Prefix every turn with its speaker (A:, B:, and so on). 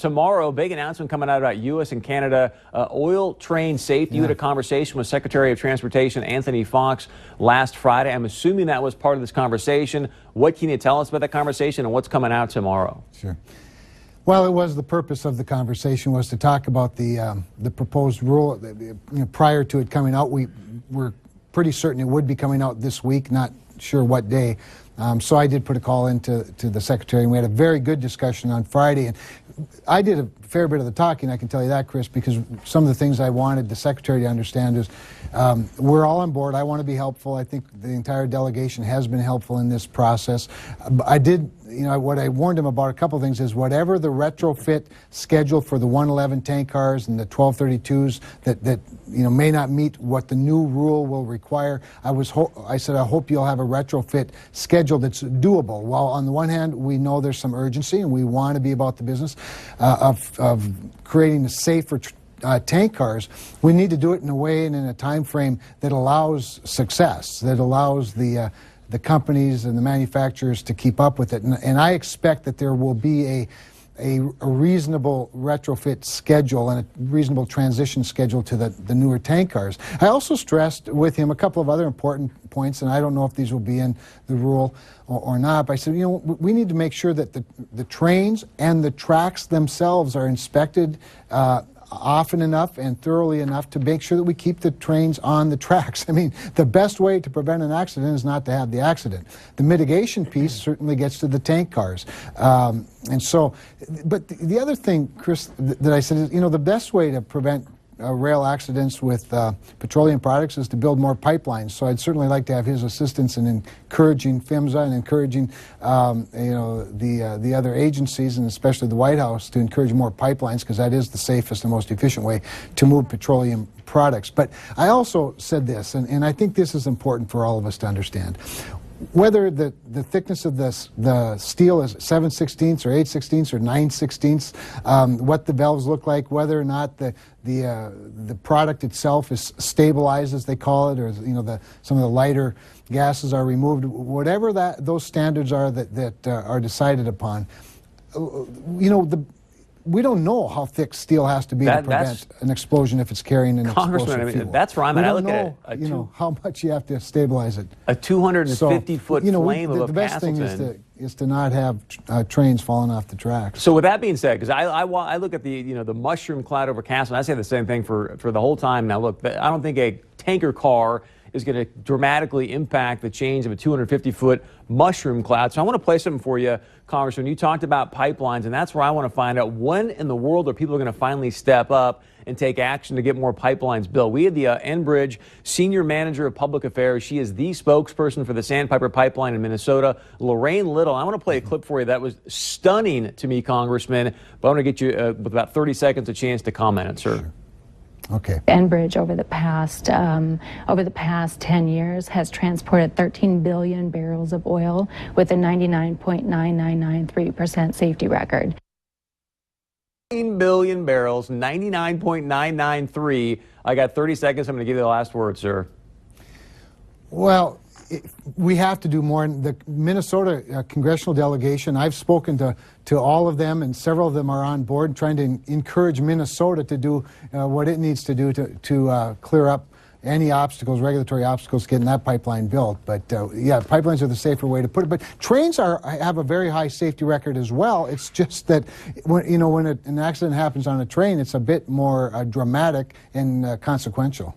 A: tomorrow, big announcement coming out about U.S. and Canada oil train safety. You had a conversation with Secretary of Transportation Anthony Fox last Friday. I'm assuming that was part of this conversation. What can you tell us about that conversation and what's coming out tomorrow?
B: Sure. Well, it was the purpose of the conversation was to talk about the proposed rule. Prior to it coming out, we were pretty certain it would be coming out this week, not sure what day. So I did put a call into the Secretary, and we had a very good discussion on Friday. And I did a fair bit of the talking, I can tell you that, Chris, because some of the things I wanted the Secretary to understand is we're all on board. I want to be helpful. I think the entire delegation has been helpful in this process. I did, what I warned him about a couple of things is whatever the retrofit schedule for the 111 tank cars and the 1232s that may not meet what the new rule will require, I said, I hope you'll have a retrofit schedule that's doable. While on the one hand, we know there's some urgency and we want to be about the business of creating a safer tank cars, we need to do it in a way and in a time frame that allows success, that allows the companies and the manufacturers to keep up with it. And I expect that there will be a reasonable retrofit schedule and a reasonable transition schedule to the newer tank cars. I also stressed with him a couple of other important points, and I don't know if these will be in the rule or not, but I said, we need to make sure that the trains and the tracks themselves are inspected often enough and thoroughly enough to make sure that we keep the trains on the tracks. I mean, the best way to prevent an accident is not to have the accident. The mitigation piece certainly gets to the tank cars. And so, but the other thing, Chris, that I said is, the best way to prevent rail accidents with petroleum products is to build more pipelines. So I'd certainly like to have his assistance in encouraging PHMSA and encouraging the other agencies, and especially the White House, to encourage more pipelines, because that is the safest and most efficient way to move petroleum products. But I also said this, and I think this is important for all of us to understand. Whether the thickness of the steel is 7/16 or 8/16 or 9/16, what the valves look like, whether or not the product itself is stabilized, as they call it, or some of the lighter gases are removed, whatever those standards are that are decided upon, we don't know how thick steel has to be to prevent an explosion if it's carrying an explosive fuel.
A: That's where I'm at. I look at
B: it. How much you have to stabilize it.
A: A 250-foot flame of a
B: The best thing is to not have trains falling off the tracks.
A: So with that being said, because I look at the mushroom cloud over Castleton, I say the same thing for the whole time. Now look, I don't think a tanker car is going to dramatically impact the change of a 250-foot mushroom cloud. So I want to play something for you, Congressman. You talked about pipelines, and that's where I want to find out when in the world are people going to finally step up and take action to get more pipelines built. We had the Enbridge Senior Manager of Public Affairs. She is the spokesperson for the Sandpiper Pipeline in Minnesota, Lorraine Little. I want to play a clip for you that was stunning to me, Congressman, but I want to get you, with about 30 seconds, a chance to comment on it, sir.
B: Sure. Okay.
C: Enbridge over the past 10 years has transported 13 billion barrels of oil with a 99.9993% safety record.
A: 13 billion barrels, 99.993. I got 30 seconds. I'm going to give you the last word, sir.
B: Well, we have to do more. The Minnesota congressional delegation, I've spoken to all of them, and several of them are on board trying to encourage Minnesota to do what it needs to do to clear up any obstacles, regulatory obstacles, getting that pipeline built. But yeah, pipelines are the safer way to put it. But trains have a very high safety record as well. It's just that when an accident happens on a train, it's a bit more dramatic and consequential.